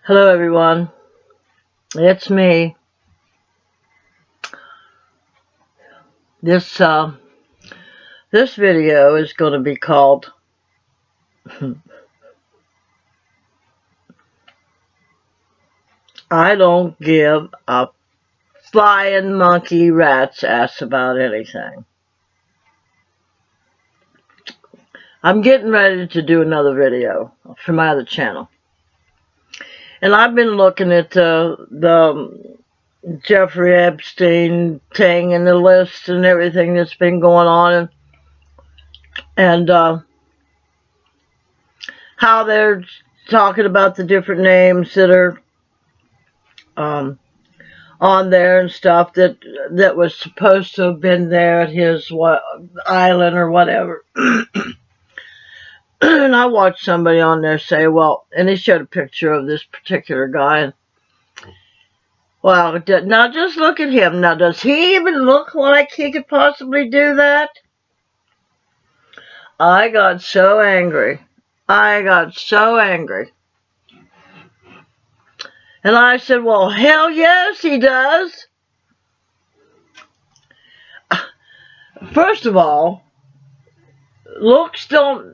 Hello everyone, it's me. This this video is going to be called I don't give a flying monkey rat's ass about anything. I'm getting ready to do another video for my other channel. And I've been looking at the Jeffrey Epstein thing and the list and everything that's been going on and how they're talking about the different names that are on there and stuff that was supposed to have been there at his island or whatever. And I watched somebody on there say, well, and they showed a picture of this particular guy. And, well, now just look at him. Now, does he even look like he could possibly do that? I got so angry. And I said, well, hell yes, he does. First of all, looks don't,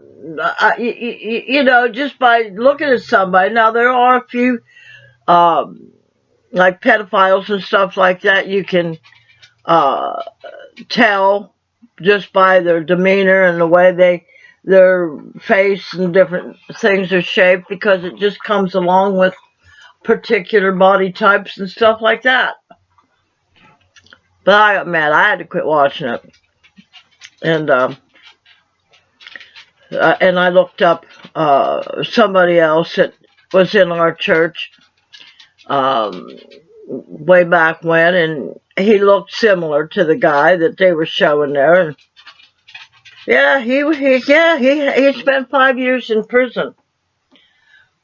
you know, just by looking at somebody. Now, there are a few, like pedophiles and stuff like that, you can tell just by their demeanor and the way their face and different things are shaped, because it just comes along with particular body types and stuff like that. But I got mad. I had to quit watching it. And I looked up somebody else that was in our church way back when, and he looked similar to the guy that they were showing there. And yeah, he spent 5 years in prison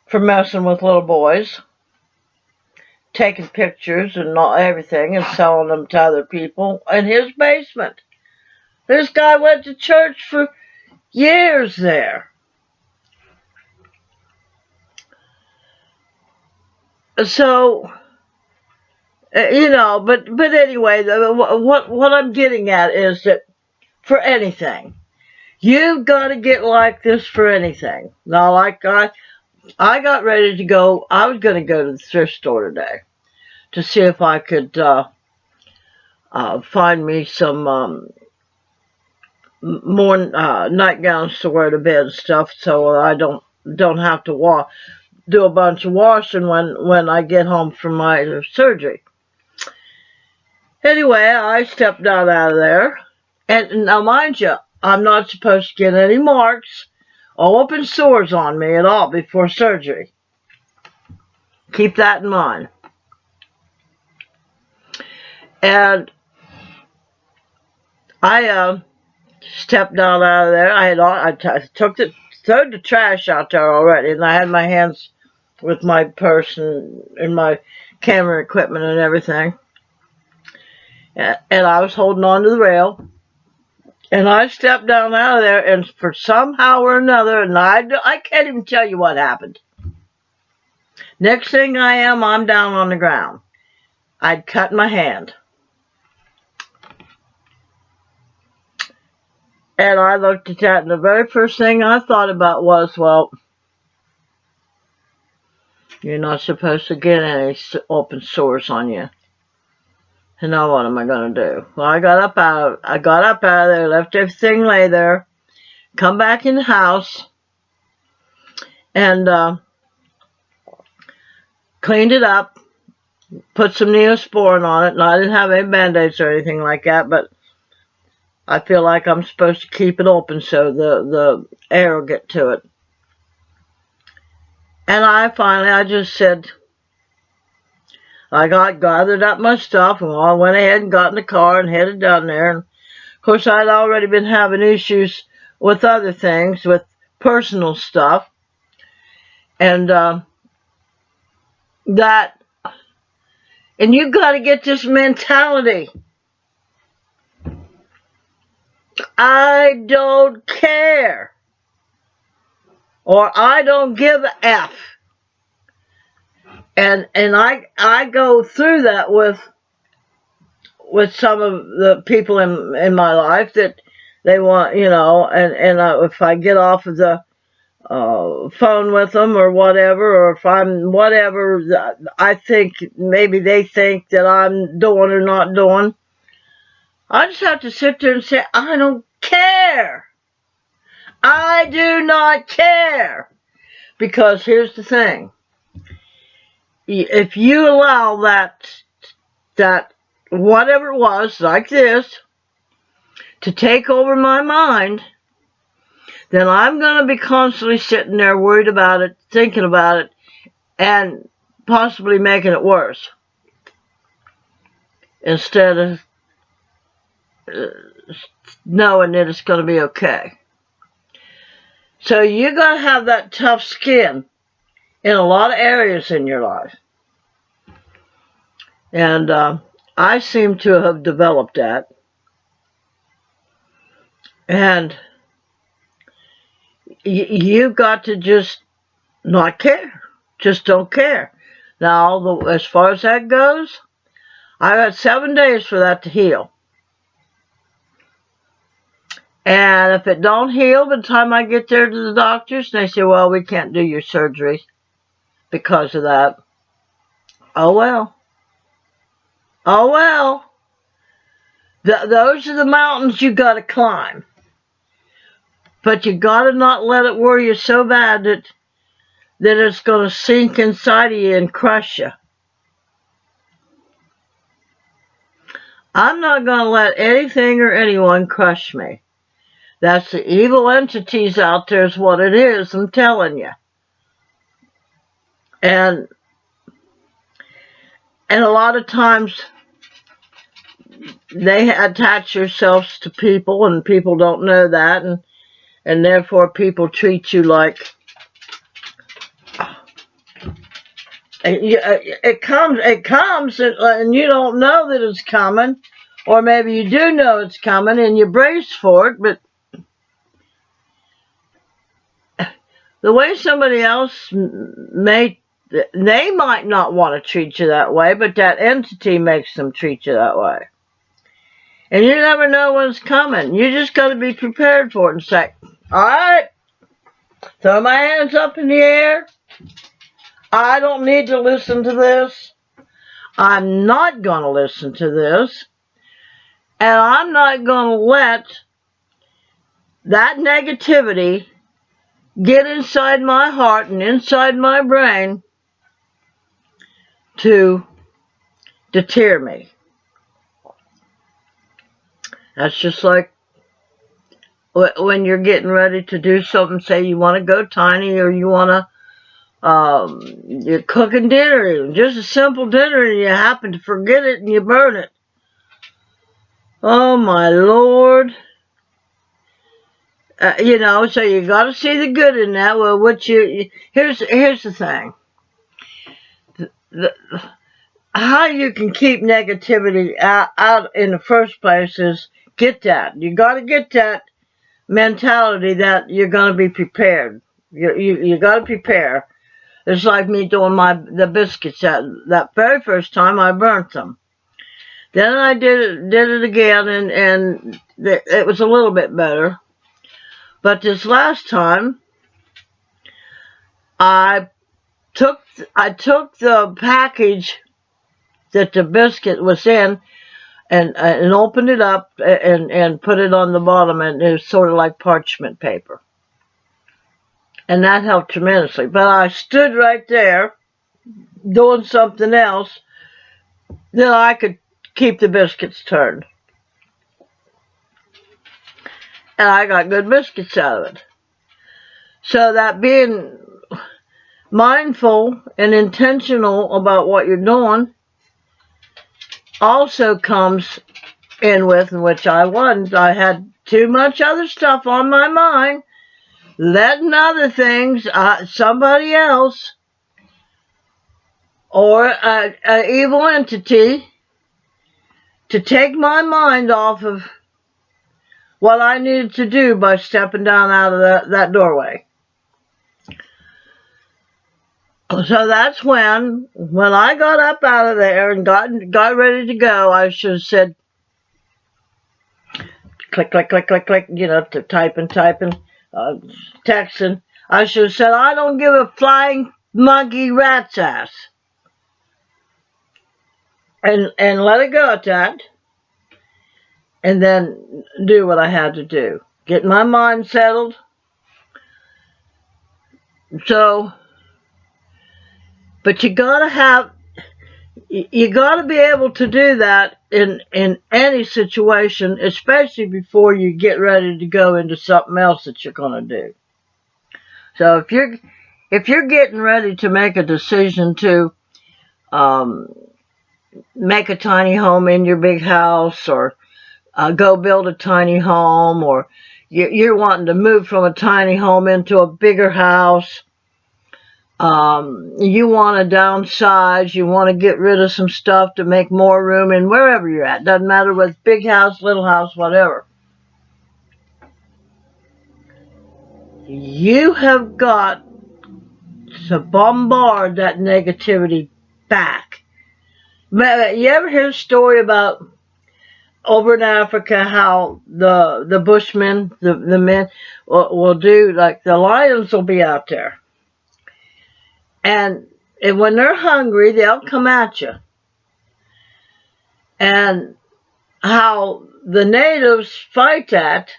for messing with little boys, taking pictures and everything and selling them to other people in his basement. This guy went to church for years there. So, you know, but anyway, what I'm getting at is that for anything, you've got to get like this for anything. Now, like I got ready to go. I was going to go to the thrift store today to see if I could find me some more nightgowns to wear to bed and stuff, so I don't have to do a bunch of washing when I get home from my surgery. Anyway, I stepped out of there, and now mind you, I'm not supposed to get any marks or open sores on me at all before surgery. Keep that in mind. And I stepped out of there. I threw the trash out there already, and I had my hands with my purse and my camera equipment and everything. And I was holding on to the rail. And I stepped down out of there, and for somehow or another, and I can't even tell you what happened. Next thing I'm down on the ground. I'd cut my hand. And I looked at that, and the very first thing I thought about was, well, you're not supposed to get any open sores on you. And now what am I going to do? Well, I got up out of there, left everything lay there, come back in the house, and cleaned it up, put some Neosporin on it, and I didn't have any Band-Aids or anything like that, but I feel like I'm supposed to keep it open so the air will get to it. And I just said, I gathered up my stuff, and I went ahead and got in the car and headed down there. And of course, I'd already been having issues with other things, with personal stuff. And and you got to get this mentality. I don't care. Or I don't give a F. And I go through that with some of the people in my life that they want, and if I get off of the phone with them or whatever, or if I'm whatever I think maybe they think that I'm doing or not doing, I just have to sit there and say, I don't care. I do not care. Because here's the thing. If you allow that whatever it was, like this, to take over my mind, then I'm going to be constantly sitting there worried about it, thinking about it, and possibly making it worse. Instead of knowing that it's going to be okay. So you got to have that tough skin in a lot of areas in your life. And I seem to have developed that. And you got to just not care. Just don't care. Now, as far as that goes, I got 7 days for that to heal. And if it don't heal by the time I get there to the doctors, they say, well, we can't do your surgery because of that. Oh, well. Oh, well. Those are the mountains you got to climb. But you got to not let it worry you so bad that it's going to sink inside of you and crush you. I'm not going to let anything or anyone crush me. That's the evil entities out there is what it is, I'm telling you. And a lot of times they attach themselves to people, and people don't know that, and therefore people treat you like it comes, and you don't know that it's coming, or maybe you do know it's coming and you brace for it, but the way somebody else they might not want to treat you that way, but that entity makes them treat you that way. And you never know when it's coming. You just got to be prepared for it and say, all right, throw my hands up in the air. I don't need to listen to this. I'm not going to listen to this. And I'm not going to let that negativity get inside my heart and inside my brain to deter me. That's just like when you're getting ready to do something, say you want to go tiny, or you want to, you're cooking dinner, just a simple dinner, and you happen to forget it and you burn it. Oh my Lord. So you got to see the good in that. Well, here's the thing. How you can keep negativity out in the first place is get that. You got to get that mentality that you're going to be prepared. You got to prepare. It's like me doing the biscuits. That very first time I burnt them. Then I did it again, and it was a little bit better. But this last time, I took the package that the biscuit was in, and opened it up and put it on the bottom, and it was sort of like parchment paper. And that helped tremendously. But I stood right there doing something else that I could keep the biscuits turned. And I got good biscuits out of it. So that being mindful and intentional about what you're doing also comes in with, which I wasn't. I had too much other stuff on my mind, letting other things, somebody else, or an evil entity, to take my mind off of what I needed to do by stepping down out of that doorway. So that's when I got up out of there and got ready to go, I should have said, click, click, click, click, click, to typing, texting. I should have said, I don't give a flying monkey rat's ass. And let it go at that. And then do what I had to do. Get my mind settled. So, but you gotta be able to do that in any situation, especially before you get ready to go into something else that you're gonna do. So if you're getting ready to make a decision to um, make a tiny home in your big house, or go build a tiny home, or you're wanting to move from a tiny home into a bigger house, you want to downsize, you want to get rid of some stuff to make more room in wherever you're at. Doesn't matter whether it's big house, little house, whatever. You have got to bombard that negativity back. You ever hear a story about over in Africa how the bushmen, the men, will do, like the lions will be out there. And when they're hungry, they'll come at you. And how the natives fight that,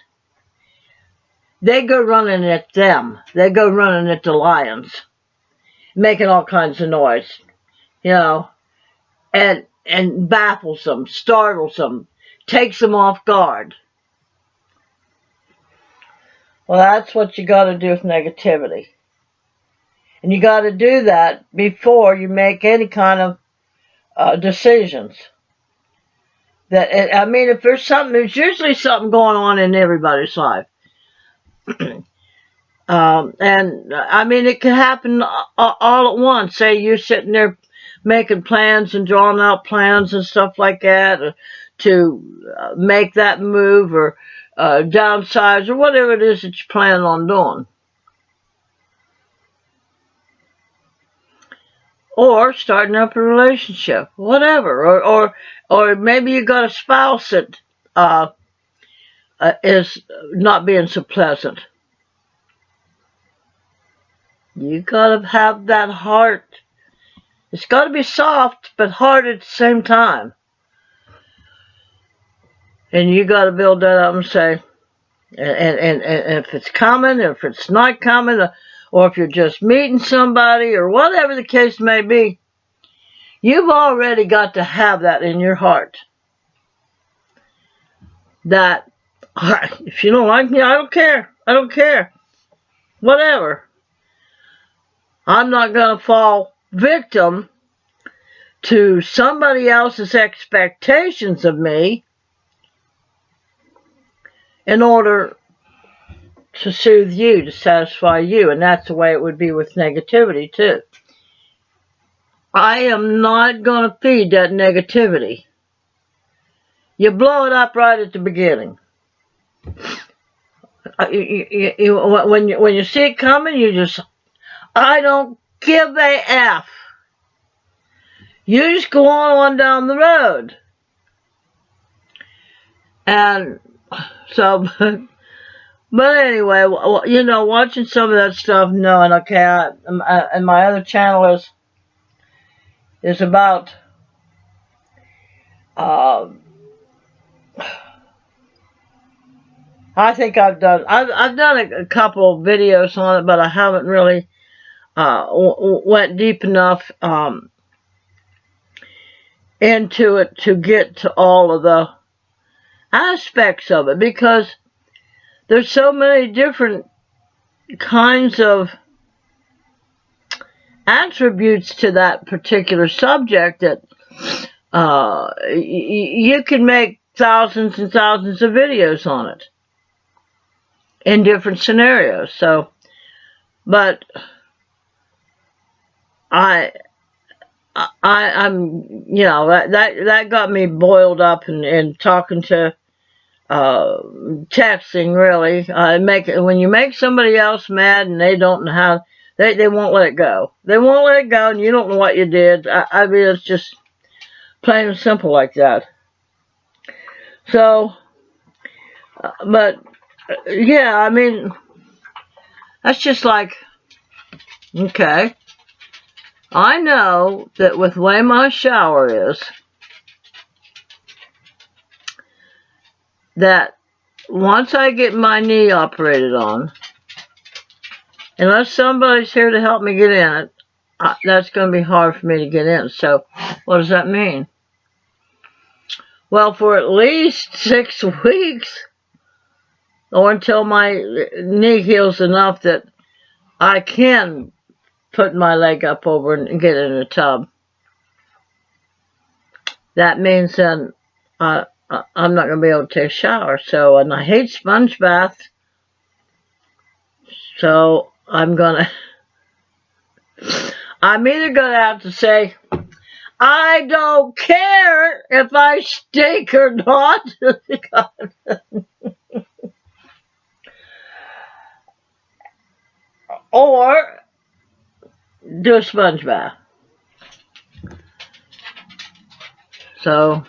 they go running at them. They go running at the lions, making all kinds of noise, and baffles them, startles them, takes them off guard. Well, that's what you got to do with negativity. And you got to do that before you make any kind of decisions. If there's usually something going on in everybody's life. It can happen all at once. Say you're sitting there making plans and drawing out plans and stuff like that, to make that move, or downsize, or whatever it is that you plan on doing. Or starting up a relationship, whatever. Or maybe you got a spouse that is not being so pleasant. You gotta have that heart. It's gotta be soft, but hard at the same time. And you gotta build that up and say, and if it's coming, if it's not coming, or if you're just meeting somebody, or whatever the case may be, you've already got to have that in your heart. That, if you don't like me, I don't care. I don't care. Whatever. I'm not going to fall victim to somebody else's expectations of me in order to soothe you, to satisfy you. And that's the way it would be with negativity, too. I am not going to feed that negativity. You blow it up right at the beginning. When you see it coming, you just, I don't give a F. You just go on down the road. And so, but anyway, watching some of that stuff, knowing, okay, and my other channel is about I think I've done a couple of videos on it, but I haven't really went deep enough into it to get to all of the aspects of it, because there's so many different kinds of attributes to that particular subject that you can make thousands and thousands of videos on it in different scenarios. So, but I'm that got me boiled up and talking to texting, really. When you make somebody else mad and they don't know how, They won't let it go. They won't let it go, and you don't know what you did. I mean, it's just plain and simple like that. So, but yeah, I mean, that's just like, okay, I know that with the way my shower is, that once I get my knee operated on, unless somebody's here to help me get in it, that's going to be hard for me to get in. So, what does that mean? Well, for at least 6 weeks, or until my knee heals enough that I can put my leg up over and get in a tub. That means then I'm not going to be able to take a shower. So, and I hate sponge baths. So I'm either going to have to say, I don't care if I stink or not. Or do a sponge bath. So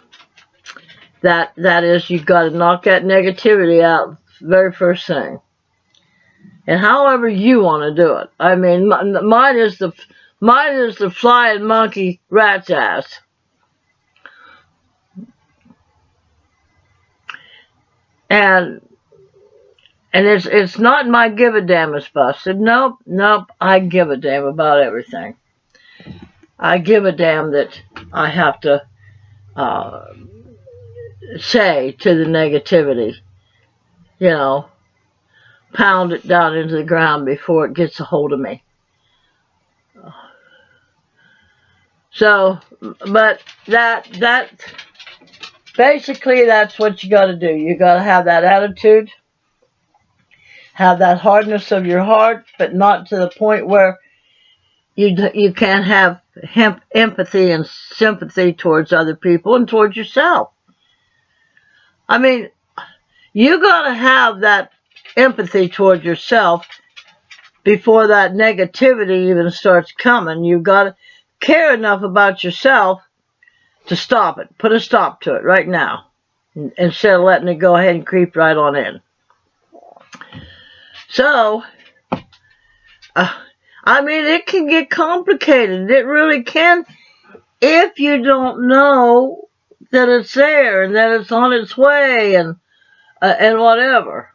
that is, you've got to knock that negativity out very first thing. And however you want to do it. I mean, mine is the flying monkey rat's ass. And it's not my give a damn is busted. Nope. I give a damn about everything. I give a damn that I have to say to the negativity, pound it down into the ground before it gets a hold of me. So, but that basically that's what you got to do. You got to have that attitude, have that hardness of your heart, but not to the point where you can't have empathy and sympathy towards other people and towards yourself. I mean, you got to have that empathy towards yourself before that negativity even starts coming. You got to care enough about yourself to stop it. Put a stop to it right now, instead of letting it go ahead and creep right on in. So, I mean, it can get complicated. It really can, if you don't know that it's there and that it's on its way and whatever.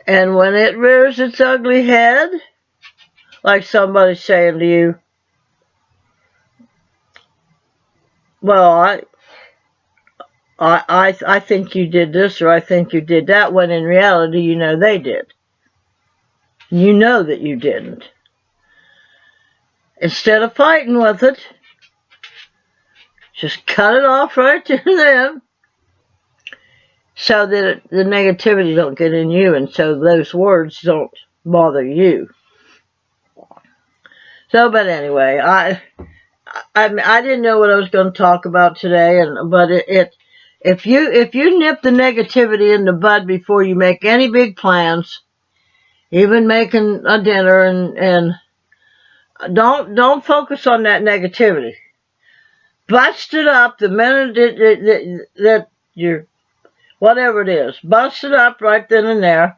And when it rears its ugly head, like somebody's saying to you, well, I think you did this, or I think you did that, when in reality, you know they did. You know that you didn't. Instead of fighting with it, just cut it off right there and then, so that the negativity don't get in you, and so those words don't bother you. So, but anyway, I didn't know what I was going to talk about today, but if you nip the negativity in the bud before you make any big plans, even making a dinner, and don't focus on that negativity. Bust it up the minute that you're, whatever it is, bust it up right then and there,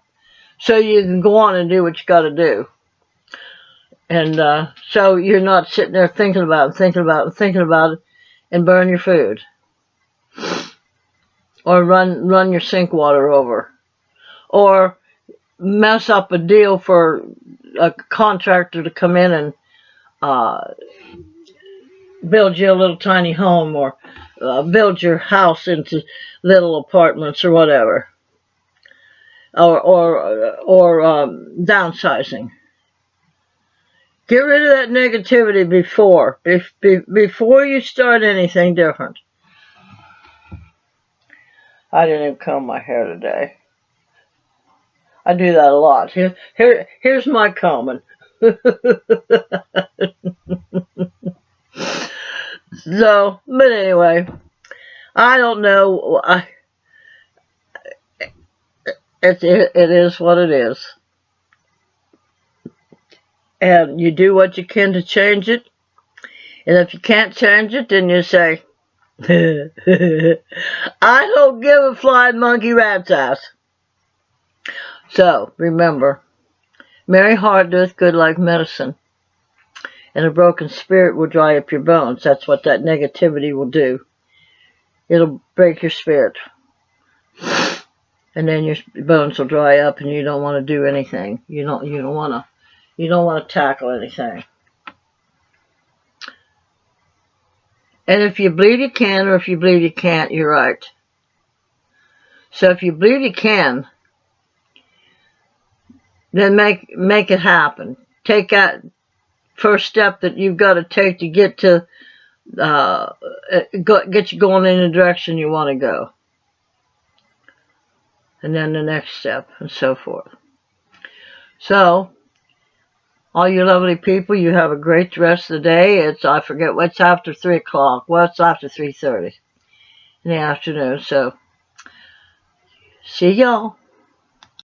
so you can go on and do what you got to do. And so you're not sitting there thinking about it, and burn your food, or run your sink water over, or mess up a deal for a contractor to come in and build you a little tiny home, or build your house into little apartments or whatever, or downsizing. Get rid of that negativity before you start anything different. I didn't even comb my hair today. I do that a lot. Here's my combing. So, but anyway, I don't know. It is what it is. And you do what you can to change it. And if you can't change it, then you say, I don't give a flying monkey rat's ass. So, remember, merry heart doeth good like medicine. And a broken spirit will dry up your bones. That's what that negativity will do. It'll break your spirit. And then your bones will dry up and you don't want to do anything. You don't want to tackle anything. And if you believe you can or if you believe you can't, you're right. So if you believe you can, then make it happen. Take that first step that you've got to take to get to get you going in the direction you want to go. And then the next step, and so forth. So, all you lovely people, you have a great rest of the day. I forget what's after 3 o'clock. Well, it's after 3:30 in the afternoon. So, see y'all.